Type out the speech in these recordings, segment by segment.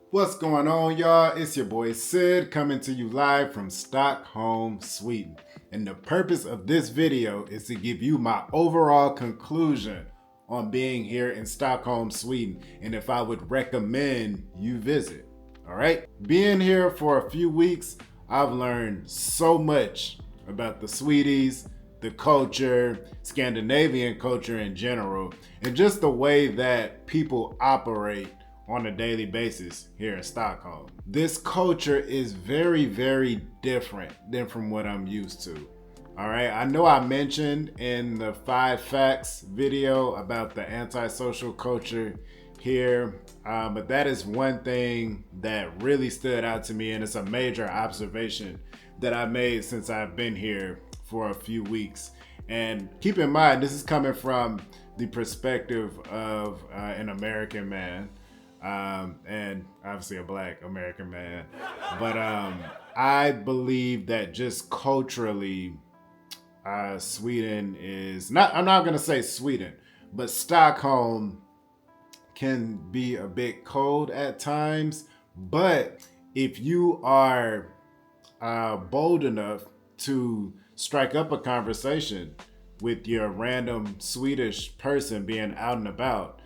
What's going on, y'all? It's your boy Sid coming to you live from Stockholm, Sweden. And the purpose of this video is to give you my overall conclusion on being here in Stockholm, Sweden, and if I would recommend you visit. All right? Being here for a few weeks, I've learned so much about the Swedes, the culture, Scandinavian culture in general, and just the way that people operate on a daily basis here in Stockholm. This culture is very, very different than from what I'm used to. All right, I know I mentioned in the 5 facts video about the antisocial culture here, but that is one thing that really stood out to me, and it's a major observation that I made since I've been here for a few weeks. And keep in mind, this is coming from the perspective of an American man. And obviously a Black American man. But I believe that just culturally, Sweden is not, I'm not going to say Sweden, but Stockholm can be a bit cold at times. But if you are bold enough to strike up a conversation with your random Swedish person being out and about,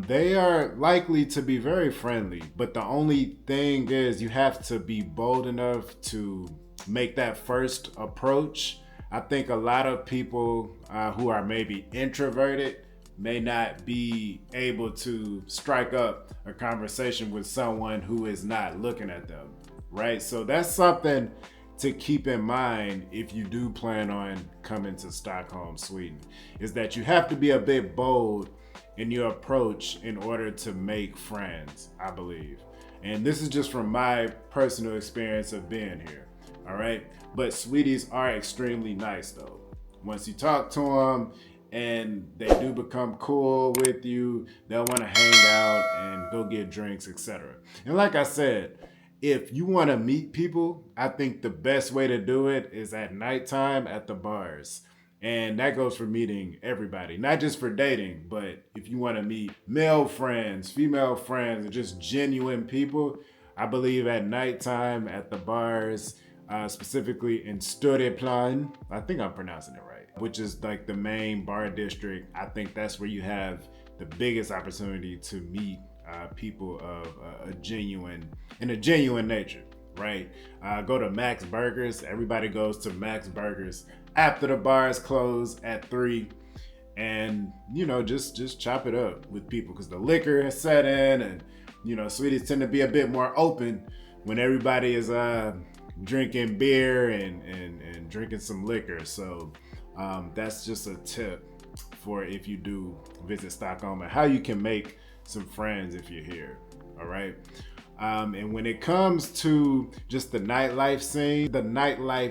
they are likely to be very friendly, but the only thing is you have to be bold enough to make that first approach. I think a lot of people who are maybe introverted may not be able to strike up a conversation with someone who is not looking at them, right? So that's something to keep in mind if you do plan on coming to Stockholm, Sweden, is that you have to be a bit bold in your approach in order to make friends, I believe. And this is just from my personal experience of being here, all right? But Swedes are extremely nice though. Once you talk to them and they do become cool with you, they'll want to hang out and go get drinks, etc. And like I said, if you want to meet people, I think the best way to do it is at nighttime at the bars. And that goes for meeting everybody, not just for dating, but if you want to meet male friends, female friends, and just genuine people, I believe at nighttime at the bars, specifically in Stureplan, I think I'm pronouncing it right, which is like the main bar district. I think that's where you have the biggest opportunity to meet people of a genuine nature, right? Go to Max Burgers. Everybody goes to Max Burgers after the bars close at 3, and just chop it up with people because the liquor has set in, and Swedes tend to be a bit more open when everybody is drinking beer and drinking some liquor. So that's just a tip for if you do visit Stockholm and how you can make some friends if you're here. All right. And when it comes to just the nightlife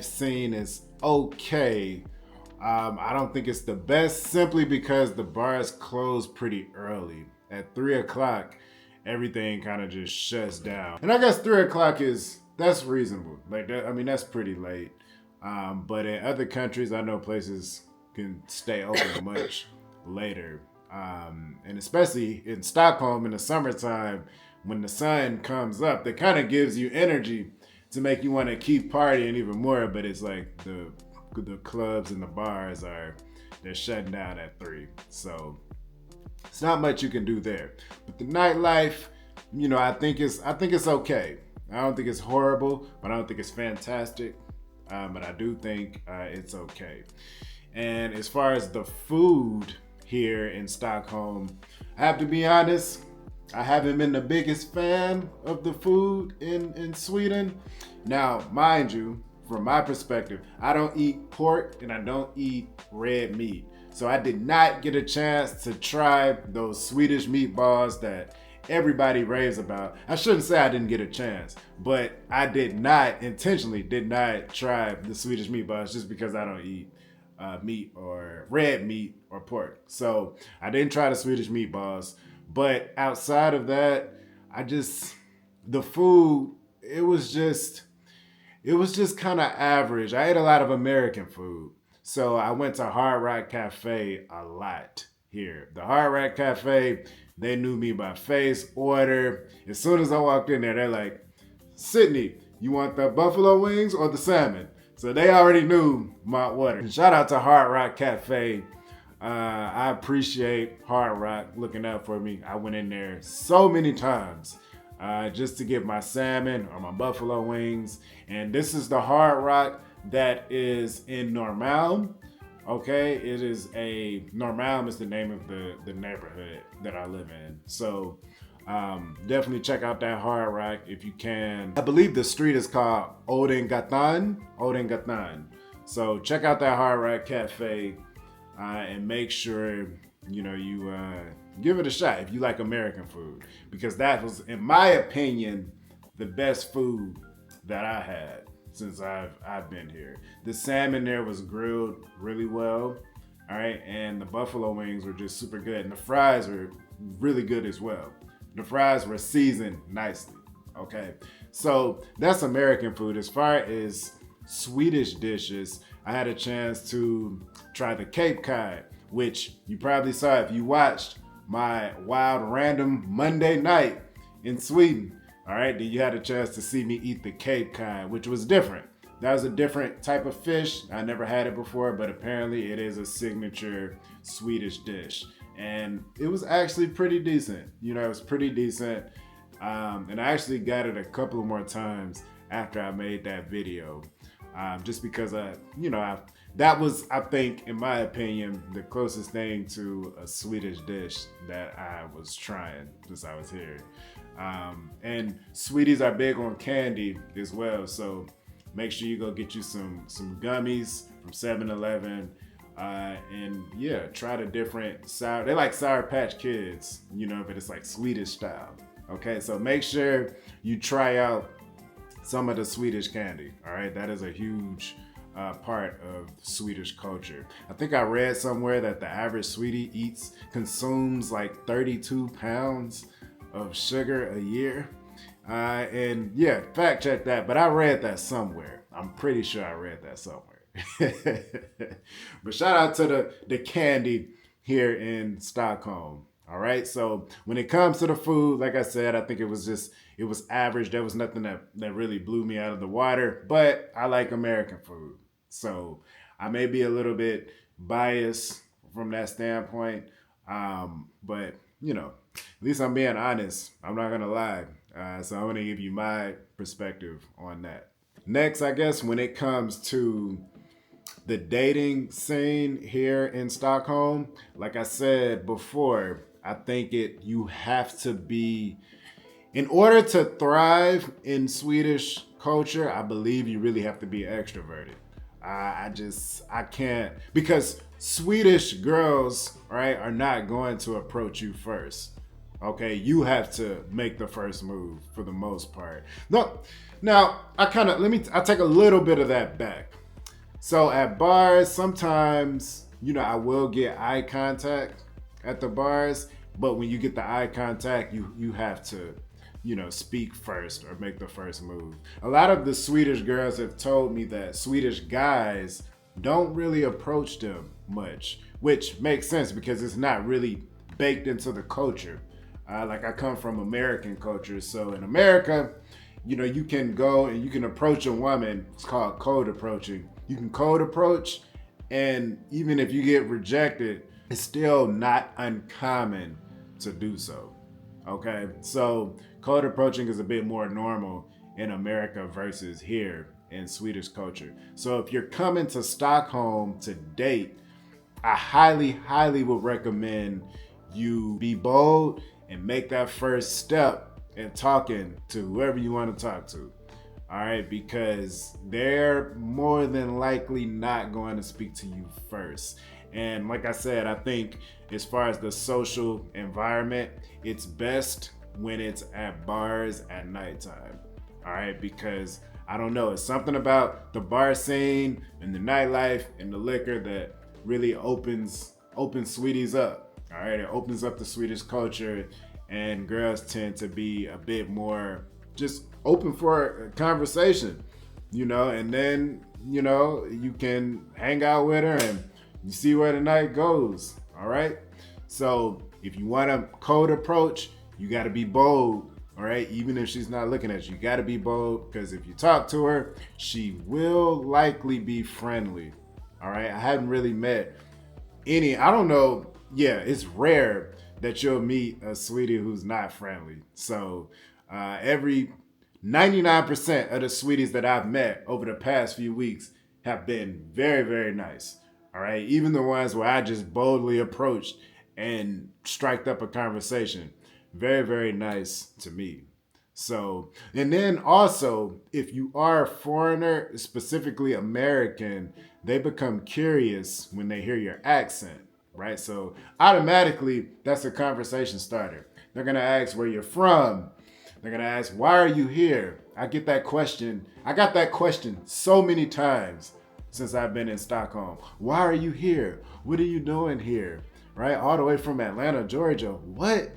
scene is okay. I don't think it's the best simply because the bars close pretty early. At 3 o'clock, everything kind of just shuts down. And I guess 3 o'clock that's reasonable. Like that, I mean, that's pretty late. But in other countries, I know places can stay open much later. And especially in Stockholm in the summertime, when the sun comes up, that kind of gives you energy to make you want to keep partying even more. But it's like the clubs and the bars they're shutting down at 3, so it's not much you can do there. But the nightlife, I think it's okay. I don't think it's horrible, but I don't think it's fantastic. But I do think it's okay. And as far as the food here in Stockholm, I have to be honest, I haven't been the biggest fan of the food in Sweden. Now, mind you, from my perspective, I don't eat pork and I don't eat red meat. So I did not get a chance to try those Swedish meatballs that everybody raves about. I shouldn't say I didn't get a chance, but I intentionally did not try the Swedish meatballs just because I don't eat meat or red meat or pork. So I didn't try the Swedish meatballs. But outside of that, the food, it was just kind of average. I ate a lot of American food. So I went to Hard Rock Cafe a lot here. The Hard Rock Cafe They knew me by face, order. As soon as I walked in there, they're like, Sydney, you want the buffalo wings or the salmon? So they already knew my order. And shout out to Hard Rock Cafe. I appreciate Hard Rock looking out for me. I went in there so many times just to get my salmon or my buffalo wings. And this is the Hard Rock that is in Normal. Okay, it is Normal is the name of the neighborhood that I live in. So definitely check out that Hard Rock if you can. I believe the street is called Odengatan. So check out that Hard Rock Cafe and make sure you give it a shot if you like American food, because that was, in my opinion, the best food that I had since I've been here. The salmon there was grilled really well, all right, and the buffalo wings were just super good, and the fries were really good as well. The fries were seasoned nicely, okay? So that's American food. As far as Swedish dishes, I had a chance to try the Cape Cod, which you probably saw if you watched my wild random Monday night in Sweden. All right, then you had a chance to see me eat the Cape Cod, which was different. That was a different type of fish. I never had it before, but apparently it is a signature Swedish dish. And it was actually pretty decent. It was pretty decent. And I actually got it a couple of more times after I made that video. Just because that was, I think, in my opinion, the closest thing to a Swedish dish that I was trying since I was here. And Swedes are big on candy as well, so make sure you go get you some gummies from 7-Eleven, and yeah, try the different they like Sour Patch Kids, but it's like Swedish style. Okay, so make sure you try out some of the Swedish candy. All right, that is a huge part of Swedish culture. I think I read somewhere that the average Swede consumes like 32 pounds of sugar a year. And yeah, fact check that, but I read that somewhere. I'm pretty sure I read that somewhere. But shout out to the candy here in Stockholm. All right, so when it comes to the food, like I said, I think it was average. There was nothing that really blew me out of the water, but I like American food. So I may be a little bit biased from that standpoint, but at least I'm being honest. I'm not gonna lie. So I'm gonna give you my perspective on that. Next, I guess when it comes to the dating scene here in Stockholm, like I said before, I think you have to be, in order to thrive in Swedish culture, I believe you really have to be extroverted. I can't, because Swedish girls, right, are not going to approach you first. Okay, you have to make the first move for the most part. No, now I take a little bit of that back. So at bars, sometimes, I will get eye contact at the bars, but when you get the eye contact, you have to, speak first or make the first move. A lot of the Swedish girls have told me that Swedish guys don't really approach them much, which makes sense because it's not really baked into the culture. Like I come from American culture, so in America, you can go and you can approach a woman. It's called cold approaching. You can cold approach, and even if you get rejected, it's still not uncommon to do so. Okay, so cold approaching is a bit more normal in America versus here in Swedish culture. So if you're coming to Stockholm to date, I highly, highly would recommend you be bold and make that first step in talking to whoever you want to talk to. All right, because they're more than likely not going to speak to you first. And like I said, I think as far as the social environment, it's best when it's at bars at nighttime. All right, because I don't know, it's something about the bar scene and the nightlife and the liquor that really opens Swedes up. All right, it opens up the Swedish culture, and girls tend to be a bit more just open for a conversation, and then, you can hang out with her and you see where the night goes. All right. So If you want a cold approach, you got to be bold. All right, even if she's not looking at you, you got to be bold, because if you talk to her, she will likely be friendly. All right, I haven't really met any, I don't know, yeah, it's rare that you'll meet a Swede who's not friendly. So every 99% of the Swedes that I've met over the past few weeks have been very, very nice. All right, even the ones where I just boldly approached and striked up a conversation, very, very nice to me. So, and then also, if you are a foreigner, specifically American, they become curious when they hear your accent, right? So, automatically, that's a conversation starter. They're going to ask where you're from. They're going to ask, why are you here? I get that question. I got that question so many times since I've been in Stockholm. Why are you here? What are you doing here? Right? All the way from Atlanta, Georgia. What?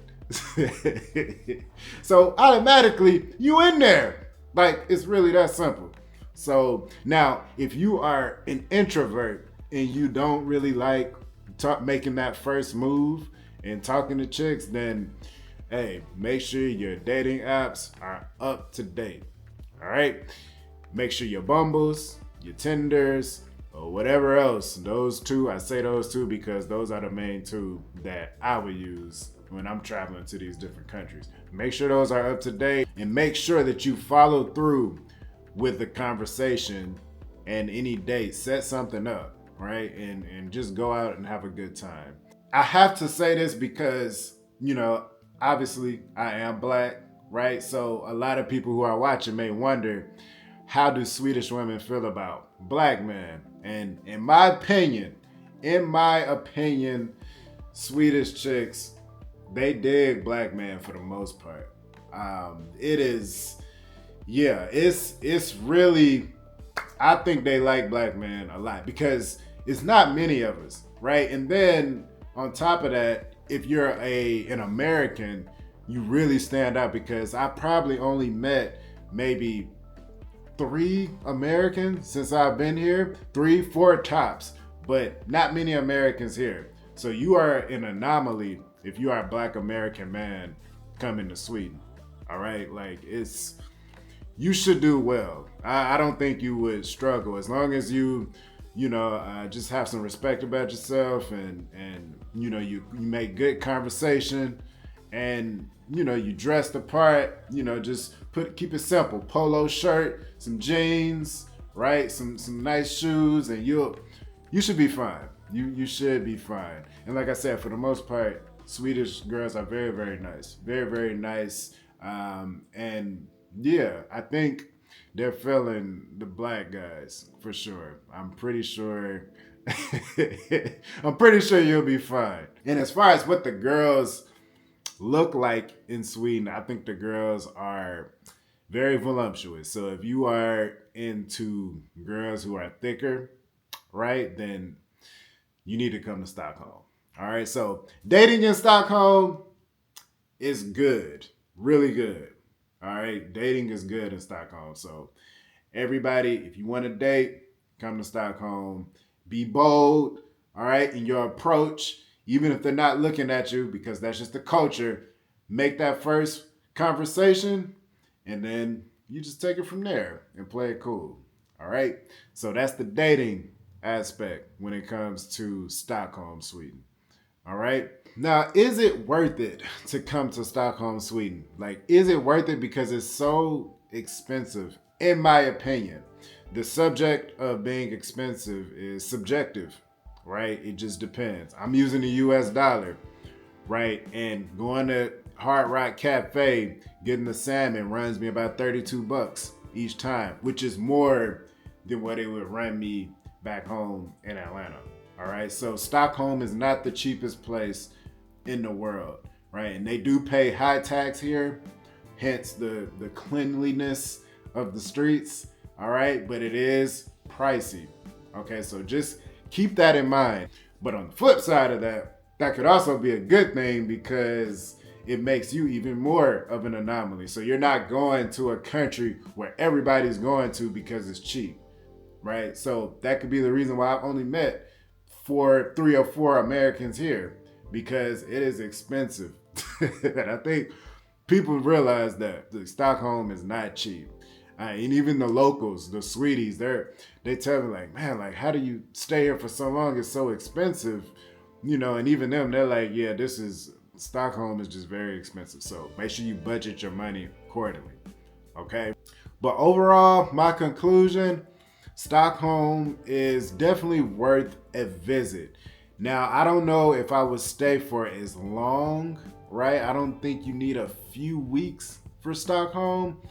So automatically you in there. Like, it's really that simple. So now, if you are an introvert and you don't really like making that first move and talking to chicks, then hey, make sure your dating apps are up to date. All right, make sure your Bumbles, your Tinders, or whatever else. Those two, I say those two because those are the main two that I would use when I'm traveling to these different countries. Make sure those are up to date, and make sure that you follow through with the conversation and any date. Set something up, right? And just go out and have a good time. I have to say this because, obviously I am black, right? So a lot of people who are watching may wonder, how do Swedish women feel about black men? And in my opinion, Swedish chicks, they dig black men for the most part. It's really, I think they like black men a lot because it's not many of us, right? And then on top of that, if you're an American, you really stand out, because I probably only met maybe 3 Americans since I've been here, 3, 4 tops, but not many Americans here. So you are an anomaly if you are a black American man coming to Sweden. All right, like, you should do well. I don't think you would struggle, as long as you just have some respect about yourself, and you make good conversation, and you dress the part. Just keep it simple: polo shirt, some jeans, right? Some nice shoes, and you should be fine. You should be fine. And like I said, for the most part, Swedish girls are very, very nice, very, very nice. And yeah, I think they're feeling the black guys for sure. I'm pretty sure you'll be fine. And as far as what the girls look like in Sweden, I think the girls are very voluptuous. So if you are into girls who are thicker, right, then you need to come to Stockholm. All right, so dating in Stockholm is good, really good. All right, dating is good in Stockholm. So everybody, if you want to date, come to Stockholm. Be bold, all right, in your approach, even if they're not looking at you, because that's just the culture. Make that first conversation, and then you just take it from there and play it cool. All right, so that's the dating aspect when it comes to Stockholm, Sweden. All right. Now, is it worth it to come to Stockholm, Sweden? Like, is it worth it? Because it's so expensive, in my opinion. The subject of being expensive is subjective, right? It just depends. I'm using the US dollar, right? And going to Hard Rock Cafe, getting the salmon runs me about $32 each time, which is more than what it would run me back home in Atlanta. All right, so Stockholm is not the cheapest place in the world, right? And they do pay high tax here, hence the cleanliness of the streets, all right? But it is pricey, okay? So just keep that in mind. But on the flip side of that, that could also be a good thing, because it makes you even more of an anomaly. So you're not going to a country where everybody's going to because it's cheap, right? So that could be the reason why I've only met 3 or 4 Americans here, because it is expensive. And I think people realize that Stockholm is not cheap. And even the locals, the Swedes, they tell me like, man, like how do you stay here for so long? It's so expensive, And even them, they're like, yeah, Stockholm is just very expensive. So make sure you budget your money accordingly. Okay. But overall, my conclusion, Stockholm is definitely worth a visit. Now, I don't know if I would stay for as long, right? I don't think you need a few weeks for Stockholm,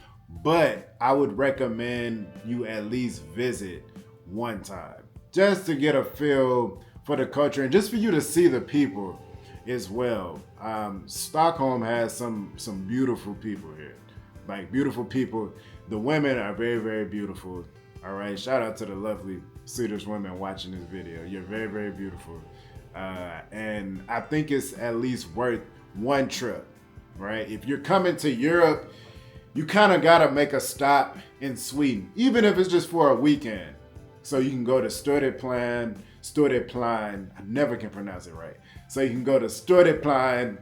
but I would recommend you at least visit one time just to get a feel for the culture and just for you to see the people as well. Stockholm has some beautiful people here, like beautiful people. The women are very, very beautiful. All right, shout out to the lovely Swedish women watching this video. You're very, very beautiful. And I think it's at least worth one trip, right? If you're coming to Europe, you kind of got to make a stop in Sweden, even if it's just for a weekend. So you can go to Stureplan, I never can pronounce it right. So you can go to Stureplan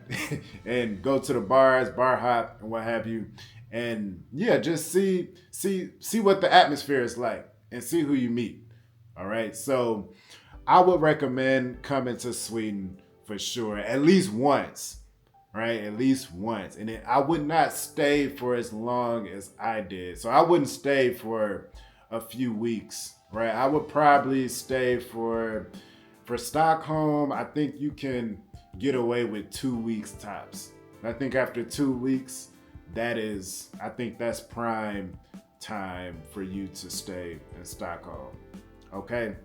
and go to the bars, bar hop, and what have you. And yeah, just see what the atmosphere is like and see who you meet. All right. So I would recommend coming to Sweden for sure, at least once, right? At least once. And I would not stay for as long as I did. So I wouldn't stay for a few weeks, right? I would probably stay for Stockholm. I think you can get away with 2 weeks tops. I think after 2 weeks, I think that's prime time for you to stay in Stockholm. Okay.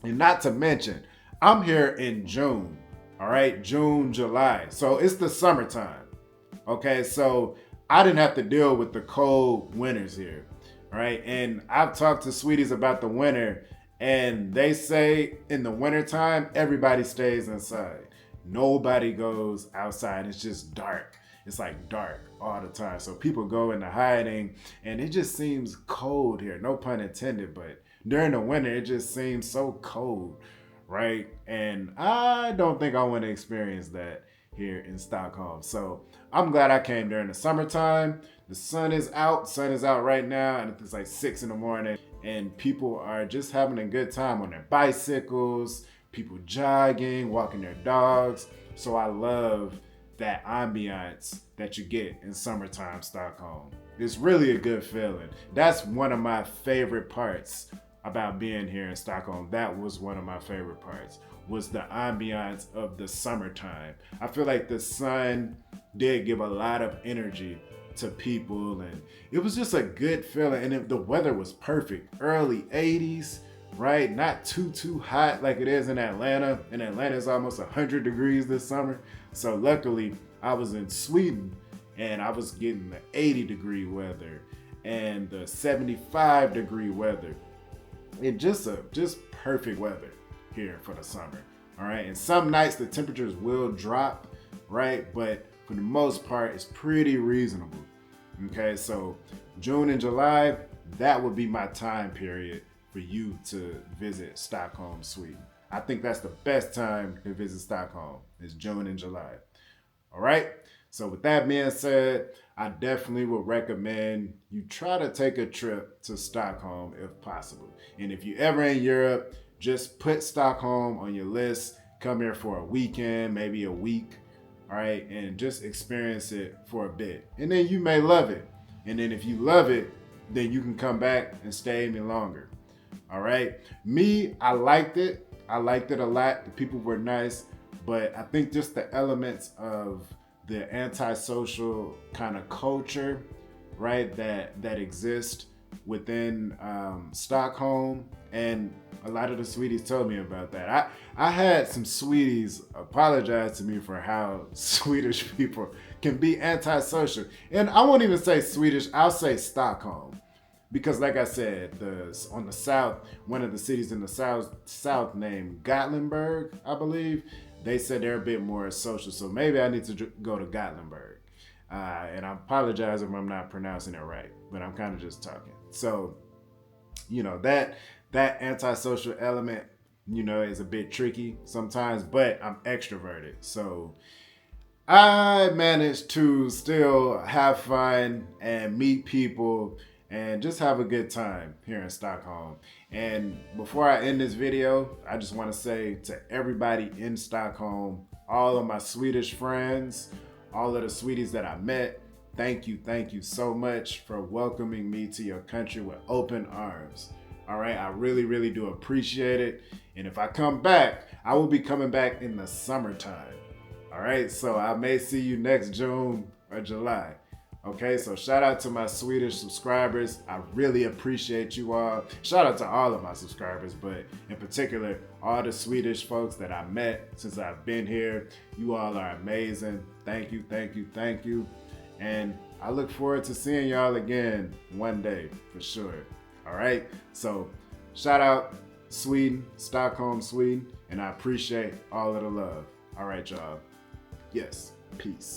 And not to mention, I'm here in June. All right. June, July. So it's the summertime. Okay. So I didn't have to deal with the cold winters here. All right. And I've talked to Swedes about the winter, and they say in the wintertime, everybody stays inside. Nobody goes outside. It's just dark. It's like dark all the time. So people go into hiding, and it just seems cold here. No pun intended, but during the winter, it just seems so cold, right? And I don't think I want to experience that here in Stockholm. So I'm glad I came during the summertime. The sun is out. Sun is out right now, and it's like 6 in the morning, and people are just having a good time on their bicycles, people jogging, walking their dogs. So I love that ambiance that you get in summertime Stockholm. It's really a good feeling. That's one of my favorite parts about being here in Stockholm. That was one of my favorite parts, was the ambiance of the summertime. I feel like the sun did give a lot of energy to people, and it was just a good feeling. And the weather was perfect. Early 80s, right? Not too hot like it is in Atlanta. In Atlanta, it's almost 100 degrees this summer. So luckily, I was in Sweden, and I was getting the 80-degree weather and the 75-degree weather. And just perfect weather here for the summer. All right. And some nights the temperatures will drop, right? But for the most part, it's pretty reasonable. Okay. So June and July, that would be my time period for you to visit Stockholm, Sweden. I think that's the best time to visit Stockholm, is June and July. All right. So with that being said, I definitely would recommend you try to take a trip to Stockholm if possible. And if you're ever in Europe, just put Stockholm on your list. Come here for a weekend, maybe a week, all right, and just experience it for a bit. And then you may love it. And then if you love it, then you can come back and stay even longer. All right. Me, I liked it. I liked it a lot. The people were nice, but I think just the elements of the antisocial kind of culture, right, that exists within Stockholm, and a lot of the Swedes told me about that. I had some Swedes apologize to me for how Swedish people can be antisocial, and I won't even say Swedish. I'll say Stockholm, because like I said, on the south, one of the cities in the south named Gothenburg, I believe. They said they're a bit more social, so maybe I need to go to Gothenburg. And I apologize if I'm not pronouncing it right, but I'm kind of just talking. So, that antisocial element, is a bit tricky sometimes, but I'm extroverted. So I managed to still have fun and meet people and just have a good time here in Stockholm. And before I end this video, I just want to say to everybody in Stockholm, all of my Swedish friends, all of the Swedes that I met, thank you so much for welcoming me to your country with open arms. All right, I really do appreciate it. And if I come back, I will be coming back in the summertime. All right, so I may see you next June or July. Okay, so shout out to my Swedish subscribers. I really appreciate you all. Shout out to all of my subscribers, but in particular, all the Swedish folks that I met since I've been here. You all are amazing. Thank you. And I look forward to seeing y'all again one day for sure. All right, so shout out Sweden, Stockholm, Sweden, and I appreciate all of the love. All right, y'all. Yes, peace.